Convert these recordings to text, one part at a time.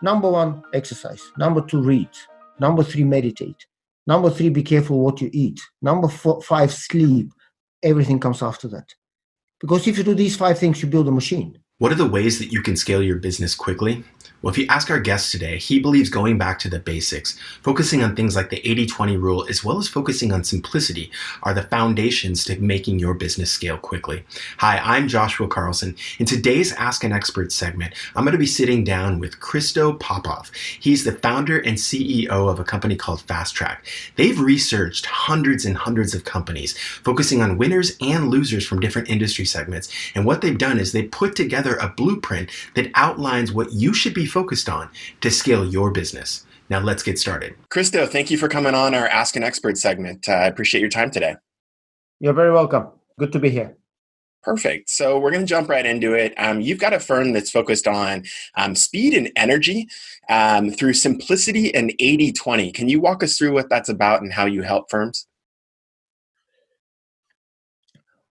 Number one, exercise. Number two, read. Number three, meditate. Number three, be careful what you eat. Number five, sleep. Everything comes after that. Because if you do these five things, you build a machine. What are the ways that you can scale your business quickly? Well, if you ask our guest today, he believes going back to the basics, focusing on things like the 80-20 rule, as well as focusing on simplicity, are the foundations to making your business scale quickly. Hi, I'm Joshua Carlsen. In today's Ask an Expert segment, I'm going to be sitting down with Christo Popov. He's the founder and CEO of a company called Fast Track. They've researched hundreds and hundreds of companies, focusing on winners and losers from different industry segments. And what they've done is they put together a blueprint that outlines what you should be focused on to scale your business. Now let's get started. Christo, thank you for coming on our Ask an Expert segment. I appreciate your time today. You're very welcome. Good to be here. Perfect. So we're going to jump right into it. You've got a firm that's focused on speed and energy through simplicity and 80-20. Can you walk us through what that's about and how you help firms?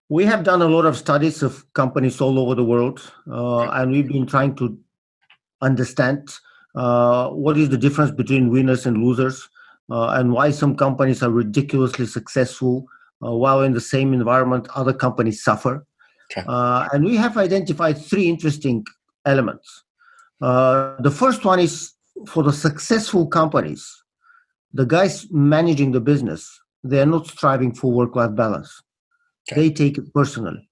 We have done a lot of studies of companies all over the world, and we've been trying to understand what is the difference between winners and losers, and why some companies are ridiculously successful, while in the same environment, other companies suffer. Okay. And we have identified three interesting elements. The first one is for the successful companies, the guys managing the business, they are not striving for work-life balance. Okay. They take it personally.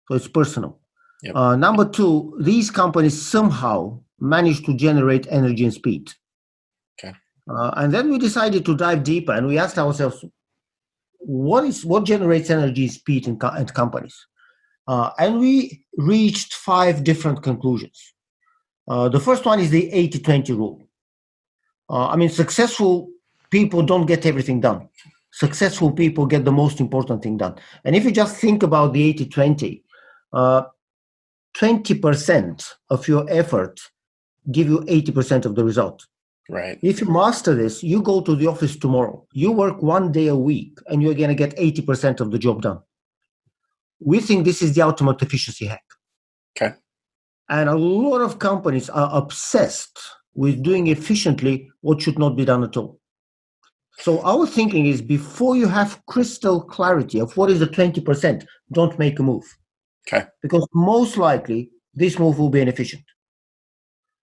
So it's personal. Yep. Number two, these companies somehow manage to generate energy and speed. Okay. And then we decided to dive deeper, and we asked ourselves, what generates energy and speed in companies? And we reached five different conclusions. The first one is the 80-20 rule. Successful people don't get everything done. Successful people get the most important thing done. And if you just think about the 80-20, 20% of your effort give you 80% of the result. Right. If you master this, you go to the office tomorrow, you work 1 day a week, and you're going to get 80% of the job done. We think this is the ultimate efficiency hack. Okay. And a lot of companies are obsessed with doing efficiently what should not be done at all. So our thinking is, before you have crystal clarity of what is the 20%, don't make a move. Okay. Because most likely this move will be inefficient.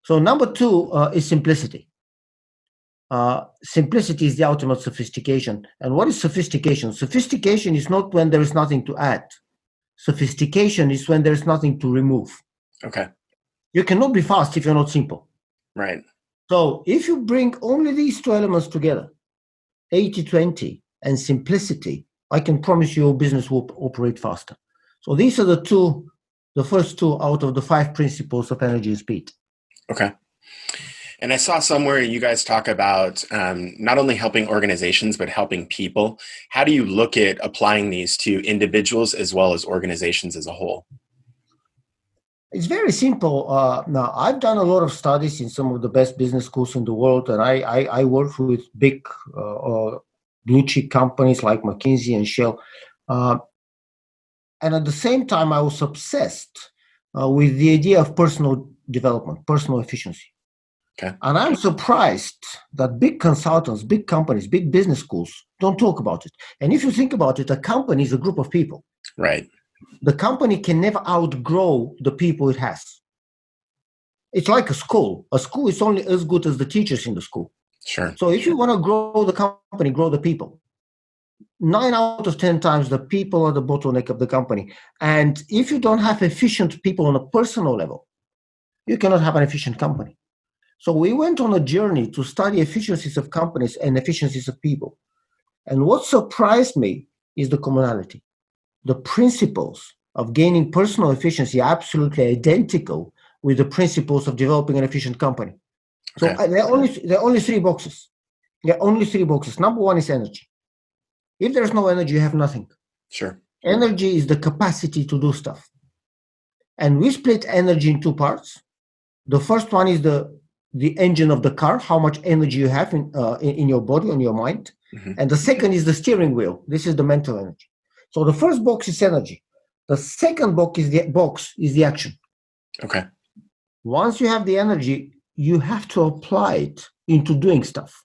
So number two is simplicity. Simplicity is the ultimate sophistication. And what is sophistication? Sophistication is not when there is nothing to add. Sophistication is when there is nothing to remove. Okay. You cannot be fast if you're not simple. Right. So if you bring only these two elements together, 80-20 and simplicity, I can promise you your business will operate faster. So these are the first two out of the five principles of energy and speed. Okay. And I saw somewhere you guys talk about not only helping organizations, but helping people. How do you look at applying these to individuals as well as organizations as a whole? It's very simple. Now, I've done a lot of studies in some of the best business schools in the world, and I work with big blue chip companies like McKinsey and Shell. And at the same time, I was obsessed with the idea of personal development, personal efficiency. Okay. And I'm surprised that big consultants, big companies, big business schools don't talk about it. And if you think about it, a company is a group of people. Right. The company can never outgrow the people it has. It's like a school. A school is only as good as the teachers in the school. Sure. So if you want to grow the company, grow the people. 9 out of 10 times, the people are the bottleneck of the company. And if you don't have efficient people on a personal level, you cannot have an efficient company. So we went on a journey to study efficiencies of companies and efficiencies of people. And what surprised me is the commonality. The principles of gaining personal efficiency are absolutely identical with the principles of developing an efficient company. So Okay. there are only three boxes. There are only three boxes. Number one is energy. If there's no energy, you have nothing. Sure. Energy is the capacity to do stuff. And we split energy in two parts. The first one is the engine of the car, how much energy you have in your body, in your mind. Mm-hmm. And the second is the steering wheel. This is the mental energy. So the first box is energy. The second box is the action. Okay. Once you have the energy, you have to apply it into doing stuff.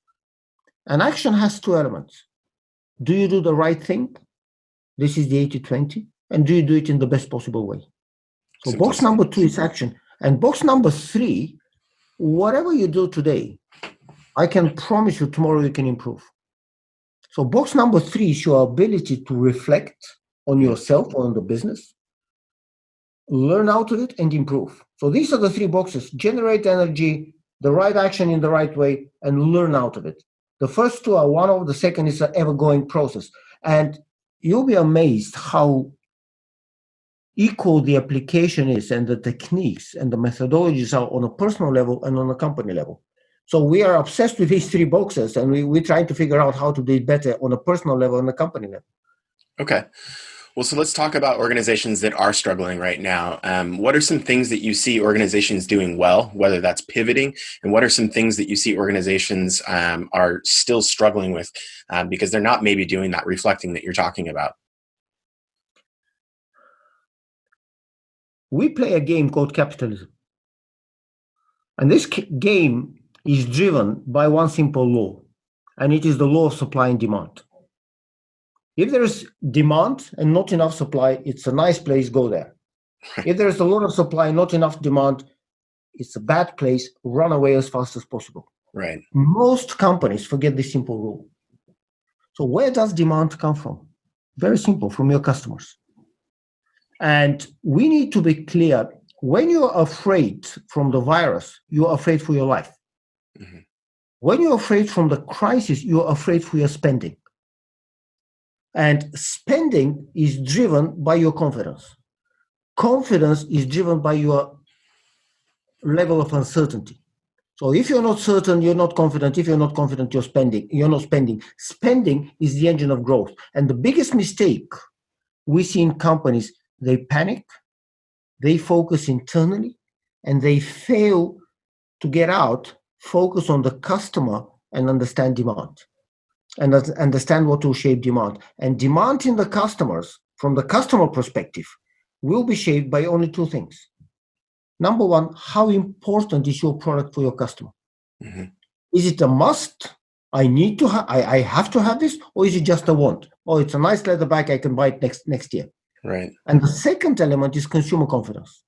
And action has two elements. Do you do the right thing? This is the 80-20. And do you do it in the best possible way? So box Simplicity. number 2 is action. And box number 3, whatever you do today, I can promise you tomorrow you can improve. So box number 3 is your ability to reflect on yourself or on the business, learn out of it, and improve. So these are the 3 boxes: generate energy, the right action in the right way, and learn out of it. The first 2 are one-off, the second is an ever-going process. And you'll be amazed how equal the application is, and the techniques and the methodologies are on a personal level and on a company level. So we are obsessed with these 3 boxes, and we try to figure out how to do it better on a personal level and a company level. Okay. Well, so let's talk about organizations that are struggling right now. What are some things that you see organizations doing well, whether that's pivoting, and what are some things that you see organizations are still struggling with because they're not maybe doing that reflecting that you're talking about? We play a game called capitalism. And this game is driven by one simple law, and it is the law of supply and demand. If there is demand and not enough supply, it's a nice place, go there. If there is a lot of supply, not enough demand, it's a bad place, run away as fast as possible. Right. Most companies forget this simple rule. So where does demand come from? Very simple, from your customers. And we need to be clear, when you're afraid from the virus, you're afraid for your life. Mm-hmm. When you're afraid from the crisis, you're afraid for your spending. And spending is driven by your confidence. Confidence is driven by your level of uncertainty. So if you're not certain, you're not confident. If you're not confident, you're not spending. Spending is the engine of growth. And the biggest mistake we see in companies, they panic, they focus internally, and they fail to get out, focus on the customer, and understand demand. And understand what will shape demand. And demand in the customers, from the customer perspective, will be shaped by only 2 things. Number 1, how important is your product for your customer? Mm-hmm. Is it a must? I need to I have to have this, or is it just a want? Oh, it's a nice leather bag, I can buy it next year. Right. And the second element is consumer confidence.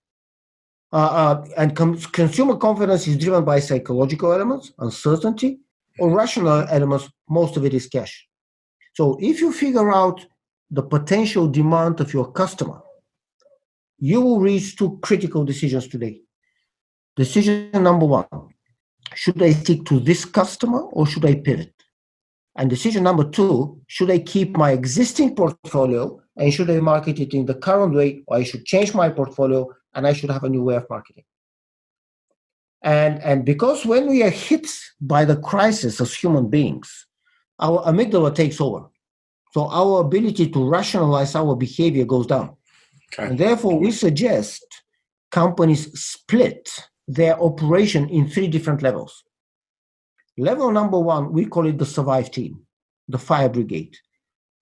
Consumer confidence is driven by psychological elements, uncertainty, or rational elements. Most of it is cash. So if you figure out the potential demand of your customer, you will reach 2 critical decisions today. Decision number 1, should I stick to this customer or should I pivot? And decision number 2, should I keep my existing portfolio and should I market it in the current way, or I should change my portfolio and I should have a new way of marketing? And because when we are hit by the crisis as human beings, our amygdala takes over. So our ability to rationalize our behavior goes down. Okay. And therefore, we suggest companies split their operation in 3 different levels. Level number 1, we call it the survive team, the fire brigade.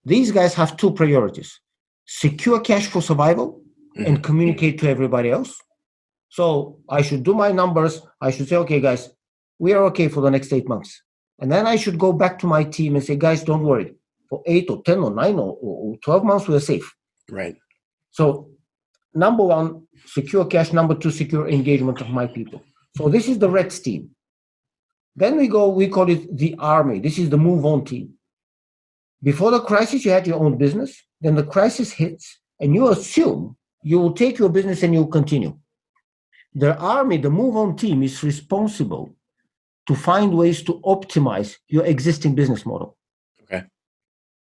These guys have 2 priorities: secure cash for survival and communicate to everybody else. So I should do my numbers. I should say, okay, guys, we are okay for the next 8 months. And then I should go back to my team and say, guys, don't worry. For 8 or 10 or 9 or 12 months, we are safe. Right. So number 1, secure cash. Number 2, secure engagement of my people. So this is the red team. Then we call it the army. This is the move on team. Before the crisis, you had your own business. Then the crisis hits and you assume you will take your business and you'll continue. The army, the move on team, is responsible to find ways to optimize your existing business model. Okay.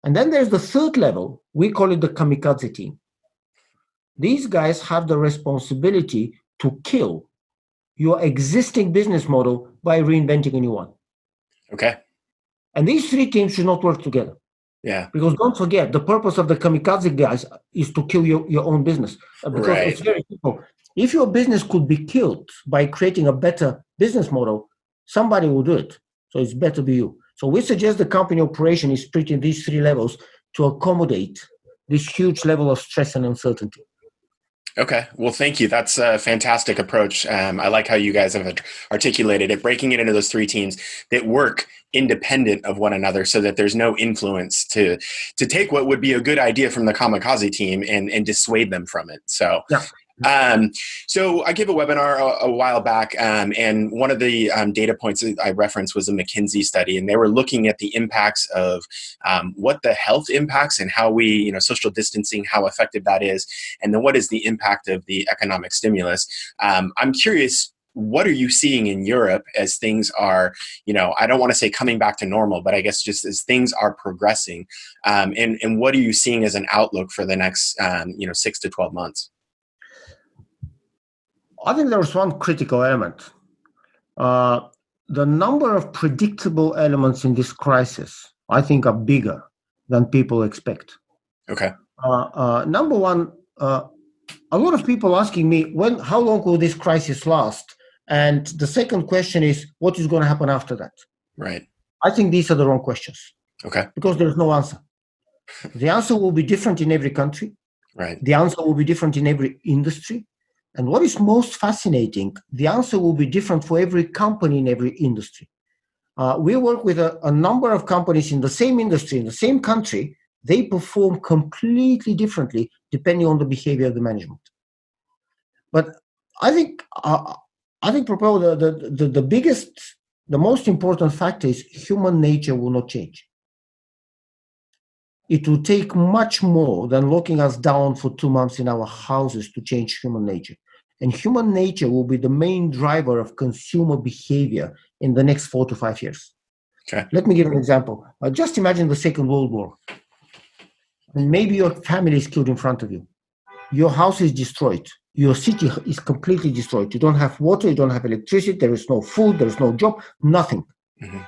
And then there's the 3rd level. We call it the kamikaze team. These guys have the responsibility to kill your existing business model by reinventing a new one. Okay. And these 3 teams should not work together. Yeah. Because don't forget, the purpose of the kamikaze guys is to kill your own business. Because It's very simple. If your business could be killed by creating a better business model, somebody will do it. So it's better be you. So we suggest the company operation is split in these 3 levels to accommodate this huge level of stress and uncertainty. Okay. Well, thank you. That's a fantastic approach. I like how you guys have articulated it, breaking it into those three teams that work independent of one another so that there's no influence to take what would be a good idea from the kamikaze team and dissuade them from it. So Yeah. Um, so I gave a webinar a while back, and one of the data points that I referenced was a McKinsey study, and they were looking at the impacts of what the health impacts and how we, social distancing, how effective that is, and then what is the impact of the economic stimulus. I'm curious. What are you seeing in Europe as things are, I don't want to say coming back to normal, but I guess just as things are progressing, and what are you seeing as an outlook for the next, 6 to 12 months? I think there's one critical element. The number of predictable elements in this crisis, I think, are bigger than people expect. Okay. Number one, a lot of people asking me, how long will this crisis last? And the second question is, what is going to happen after that? Right. I think these are the wrong questions. Okay. Because there's no answer. The answer will be different in every country. Right. The answer will be different in every industry. And what is most fascinating, the answer will be different for every company in every industry. We work with a number of companies in the same industry, in the same country. They perform completely differently depending on the behavior of the management. But I think, Propelo, the biggest, the most important factor is human nature will not change. It will take much more than locking us down for 2 months in our houses to change human nature. And human nature will be the main driver of consumer behavior in the next 4 to 5 years. Okay. Let me give an example. Just imagine the Second World War. And maybe your family is killed in front of you. Your house is destroyed. Your city is completely destroyed. You don't have water, you don't have electricity, there is no food, there is no job, nothing. Mm-hmm.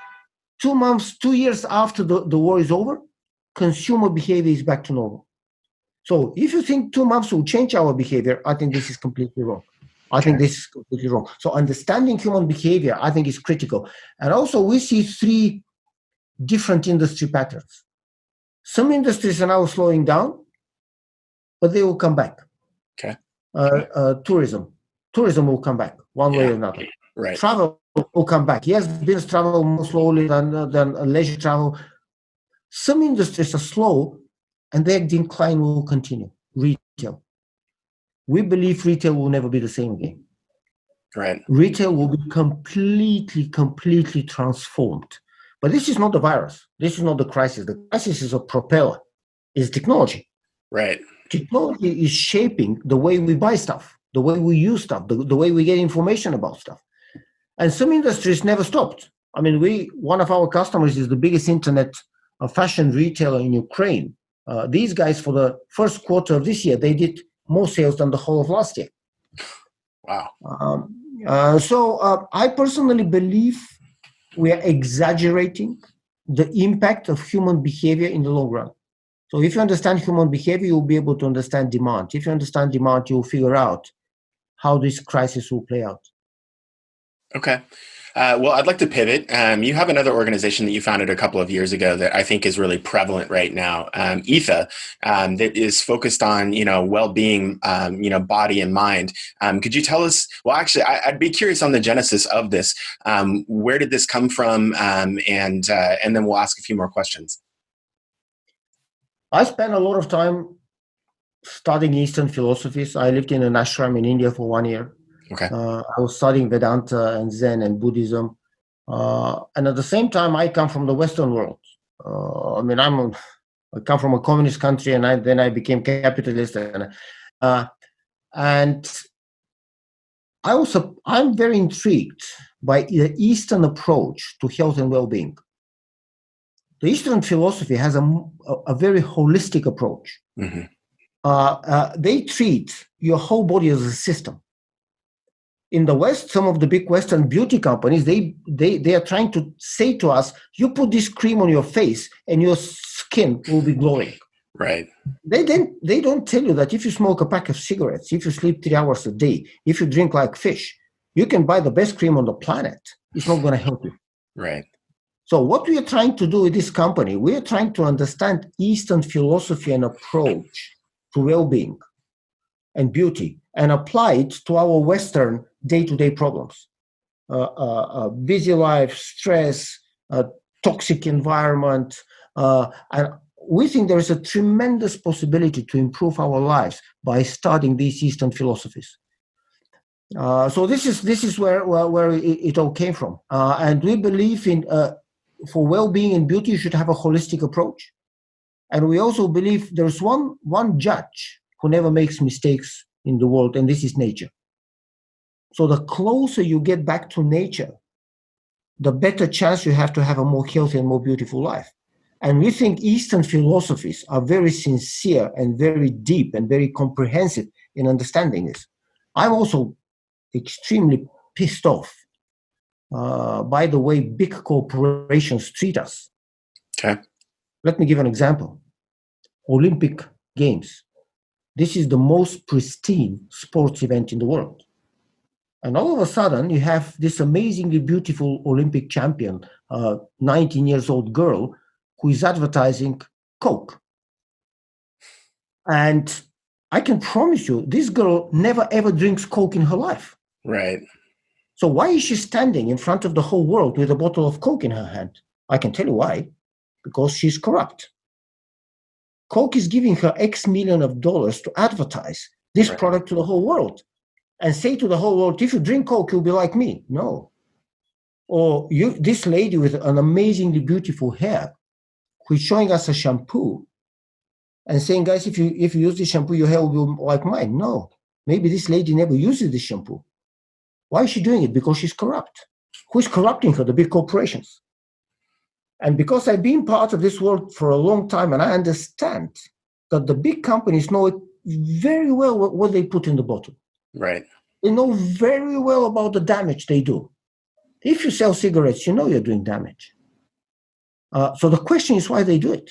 2 months, 2 years after the war is over, consumer behavior is back to normal. So if you think 2 months will change our behavior, I think this is completely wrong. So understanding human behavior, I think, is critical. And also we see 3 different industry patterns. Some industries are now slowing down, but they will come back. Okay. Tourism will come back one way or another. Right. Travel will come back. Yes, business travel more slowly than leisure travel. Some industries are slow, and their decline will continue. Retail. We believe retail will never be the same again. Right. Retail will be completely transformed. But this is not the virus. This is not the crisis. The crisis is a propeller. It's technology. Right. Technology is shaping the way we buy stuff, the way we use stuff, the way we get information about stuff. And some industries never stopped. I mean, one of our customers is the biggest internet fashion retailer in Ukraine. These guys, for the first quarter of this year, they did more sales than the whole of last year. Wow. So I personally believe we are exaggerating the impact of human behavior in the long run. So if you understand human behavior, you'll be able to understand demand. If you understand demand, you'll figure out how this crisis will play out. Okay. Well, I'd like to pivot. You have another organization that you founded a couple of years ago that I think is really prevalent right now, ETHA, that is focused on, well-being, body and mind. Could you tell us? Well, actually, I'd be curious on the genesis of this. Where did this come from? And then we'll ask a few more questions. I spent a lot of time studying Eastern philosophies. I lived in an ashram in India for 1 year. Okay. I was studying Vedanta and Zen and Buddhism. And at the same time, I come from the Western world. I come from a communist country, and then I became capitalist. And I'm very intrigued by the Eastern approach to health and well-being. The Eastern philosophy has a very holistic approach. Mm-hmm. They treat your whole body as a system. In the West, some of the big Western beauty companies, they are trying to say to us, you put this cream on your face and your skin will be glowing. Right. They don't tell you that if you smoke a pack of cigarettes, if you sleep 3 hours a day, if you drink like fish, you can buy the best cream on the planet. It's not going to help you. Right. So what we are trying to do with this company, we are trying to understand Eastern philosophy and approach to well-being. and beauty and apply it to our Western day-to-day problems. Busy life, stress, toxic environment, and we think there is a tremendous possibility to improve our lives by studying these Eastern philosophies. So this is where it all came from, and we believe in for well-being and beauty you should have a holistic approach, and we also believe there's one judge who never makes mistakes in the world, and this is nature. So the closer you get back to nature, the better chance you have to have a more healthy and more beautiful life. And we think Eastern philosophies are very sincere and very deep and very comprehensive in understanding this. I'm also extremely pissed off by the way big corporations treat us. Okay. Let me give an example. Olympic Games. This is the most pristine sports event in the world. And all of a sudden, you have this amazingly beautiful Olympic champion, 19 years old girl, who is advertising Coke. And I can promise you, this girl never ever drinks Coke in her life. Right. So why is she standing in front of the whole world with a bottle of Coke in her hand? I can tell you why. Because she's corrupt. Coke is giving her X million of dollars to advertise this product to the whole world and say to the whole world, if you drink Coke, you'll be like me. No. Or this lady with an amazingly beautiful hair who is showing us a shampoo and saying, guys, if you use this shampoo, your hair will be like mine. No. Maybe this lady never uses this shampoo. Why is she doing it? Because she's corrupt. Who is corrupting her? The big corporations. And because I've been part of this world for a long time, and I understand that the big companies know very well what they put in the bottle. Right. They know very well about the damage they do. If you sell cigarettes, you know you're doing damage. So the question is why they do it.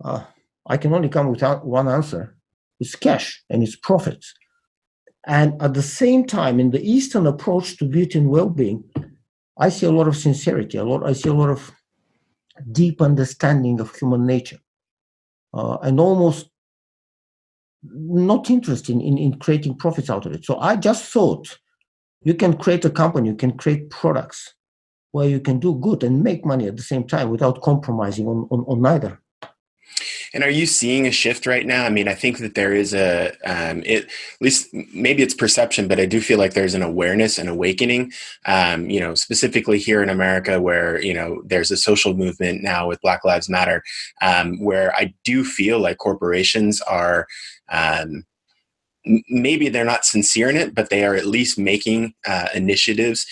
I can only come with one answer. It's cash and it's profits. And at the same time, in the Eastern approach to beauty and well-being, I see a lot of sincerity. I see a lot of deep understanding of human nature, and almost not interested in creating profits out of it. So I just thought you can create a company, you can create products where you can do good and make money at the same time without compromising on neither. And are you seeing a shift right now? I mean, I think that there is at least maybe it's perception, but I do feel like there's an awareness and awakening, specifically here in America where, there's a social movement now with Black Lives Matter, where I do feel like corporations are, maybe they're not sincere in it, but they are at least making initiatives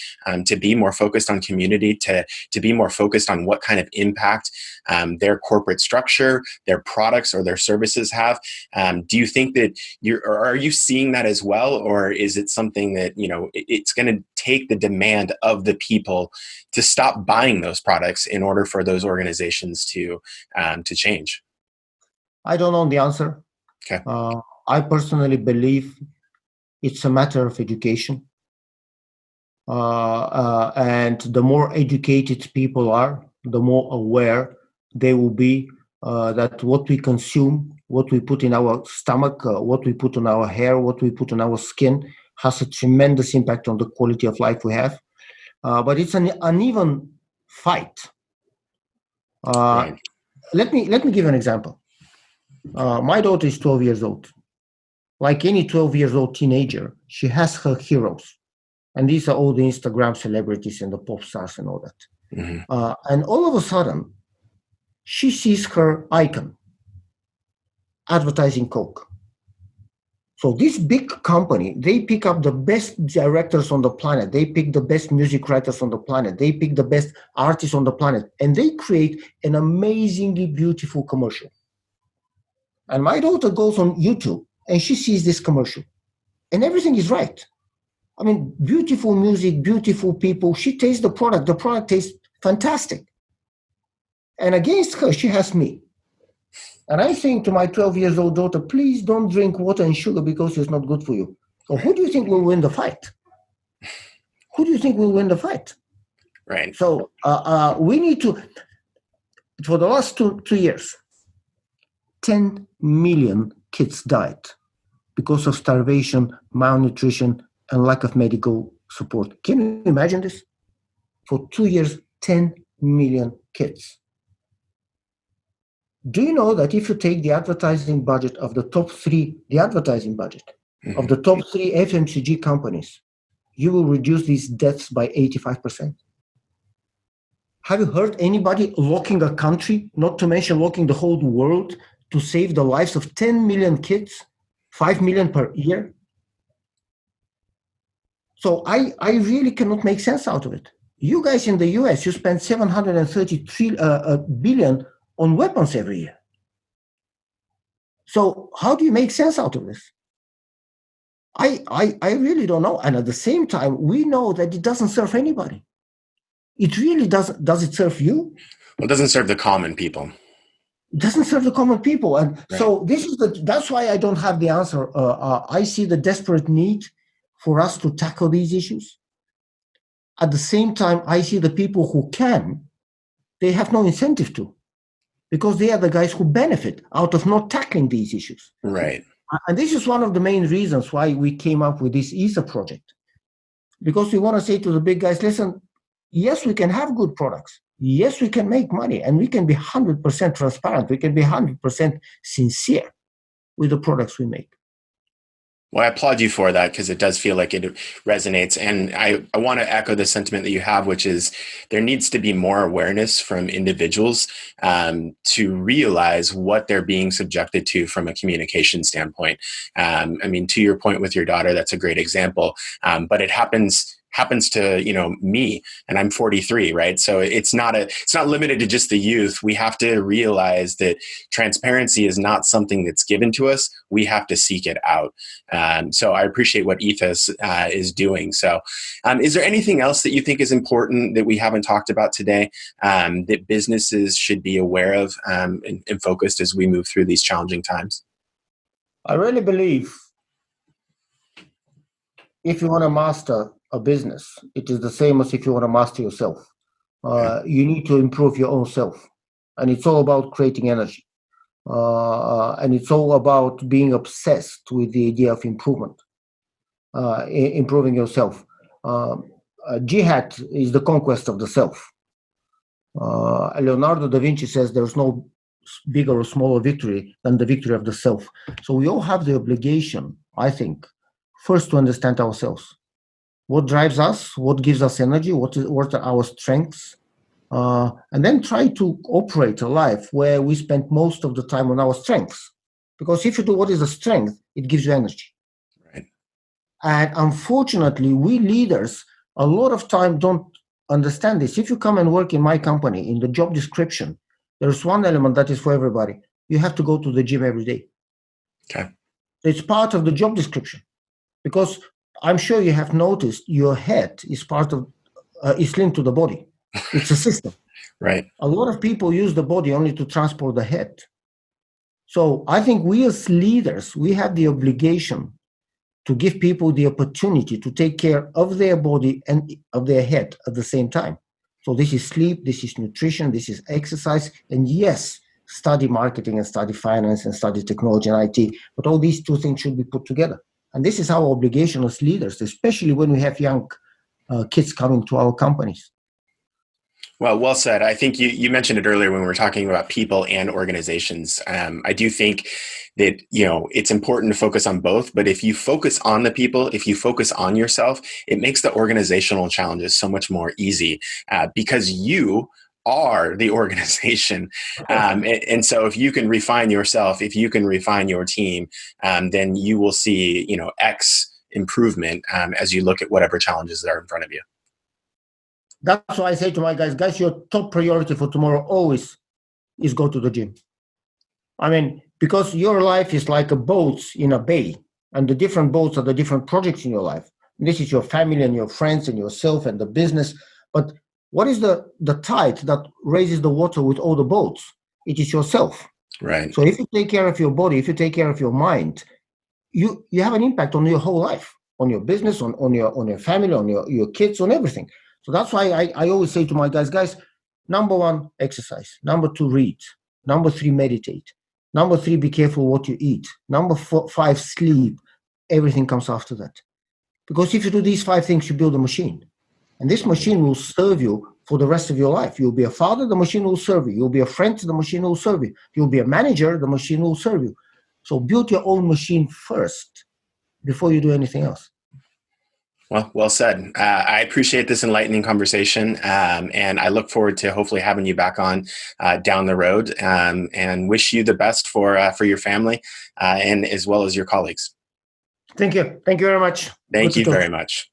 to be more focused on community, to be more focused on what kind of impact their corporate structure, their products, or their services have. Do you think that are you seeing that as well, or is it something that it's going to take the demand of the people to stop buying those products in order for those organizations to change? I don't know the answer. Okay. I personally believe it's a matter of education. And the more educated people are, the more aware they will be that what we consume, what we put in our stomach, what we put on our hair, what we put on our skin has a tremendous impact on the quality of life we have. But it's an uneven fight. Right. Let me give an example. My daughter is 12 years old. Like any 12 years old teenager, she has her heroes. And these are all the Instagram celebrities and the pop stars and all that. Mm-hmm. And all of a sudden, she sees her icon advertising Coke. So this big company, they pick up the best directors on the planet. They pick the best music writers on the planet. They pick the best artists on the planet. And they create an amazingly beautiful commercial. And my daughter goes on YouTube and she sees this commercial. And everything is right. I mean, beautiful music, beautiful people. She tastes the product. The product tastes fantastic. And against her, she has me. And I think to my 12-year-old daughter, please don't drink water and sugar because it's not good for you. So who do you think will win the fight? Who do you think will win the fight? Right. So we need to, for the last two years, 10 million kids died because of starvation, malnutrition, and lack of medical support. Can you imagine this? For 2 years, 10 million kids. Do you know that if you take the advertising budget of the top three, the advertising budget of the top three FMCG companies, you will reduce these deaths by 85%? Have you heard anybody locking a country, not to mention locking the whole world, to save the lives of 10 million kids, 5 million per year? So I really cannot make sense out of it. You guys in the US, you spend 733 billion on weapons every year. So how do you make sense out of this? I really don't know. And at the same time, we know that it doesn't serve anybody. It really doesn't. Does it serve you? Well, it doesn't serve the common people. It doesn't serve the common people. And Right. so that's why I don't have the answer. I see the desperate need for us to tackle these issues. At the same time, I see the people who can, they have no incentive to, because they are the guys who benefit out of not tackling these issues. Right. And this is one of the main reasons why we came up with this ESA project. Because we want to say to the big guys, listen, yes, we can have good products. Yes, we can make money, and we can be 100% transparent. We can be 100% sincere with the products we make. Well, I applaud you for that, because it does feel like it resonates. And I want to echo the sentiment that you have, which is there needs to be more awareness from individuals to realize what they're being subjected to from a communication standpoint. I mean, to your point with your daughter, that's a great example. But it happens to me, and I'm 43, right? So it's not limited to just the youth. We have to realize that transparency is not something that's given to us. We have to seek it out. So I appreciate what Ethos is doing. So is there anything else that you think is important that we haven't talked about today that businesses should be aware of and focused as we move through these challenging times? I really believe if you want to master a business, it is the same as if you want to master yourself. You need to improve your own self. And it's all about creating energy. And it's all about being obsessed with the idea of improvement, improving yourself. Jihad is the conquest of the self. Leonardo da Vinci says there's no bigger or smaller victory than the victory of the self. So we all have the obligation, I think, first to understand ourselves. What drives us? What gives us energy? What are our strengths? And then try to operate a life where we spend most of the time on our strengths. Because if you do what is a strength, it gives you energy. Right. And unfortunately, we leaders a lot of time don't understand this. If you come and work in my company, in the job description, there's one element that is for everybody. You have to go to the gym every day. Okay. It's part of the job description. Because I'm sure you have noticed your head is is linked to the body. It's a system. Right. A lot of people use the body only to transport the head. So I think we as leaders, we have the obligation to give people the opportunity to take care of their body and of their head at the same time. So this is sleep, this is nutrition, this is exercise, and yes, study marketing and study finance and study technology and IT, but all these two things should be put together. And this is our obligation as leaders, especially when we have young kids coming to our companies. Well said. I think you mentioned it earlier when we were talking about people and organizations. I do think that, it's important to focus on both, but if you focus on the people, if you focus on yourself, it makes the organizational challenges so much more easy because you are the organization. And so if you can refine yourself, if you can refine your team, then you will see, X improvement as you look at whatever challenges are in front of you. That's why I say to my guys, your top priority for tomorrow always is go to the gym. I mean, because your life is like a boat in a bay, and the different boats are the different projects in your life. This is your family and your friends and yourself and the business. But what is the tide that raises the water with all the boats? It is yourself. Right. So if you take care of your body, if you take care of your mind, you have an impact on your whole life, on your business, on your family, on your kids, on everything. So that's why I always say to my guys, number one, exercise. Number two, read. Number three, meditate. Number 3, be careful what you eat. Number 5, sleep. Everything comes after that. Because if you do these 5 things, you build a machine. And this machine will serve you for the rest of your life. You'll be a father, the machine will serve you. You'll be a friend, the machine will serve you. You'll be a manager, the machine will serve you. So build your own machine first before you do anything else. Well said. I appreciate this enlightening conversation, and I look forward to hopefully having you back on down the road, and wish you the best for your family and as well as your colleagues. Thank you. Thank you very much. Thank you very much.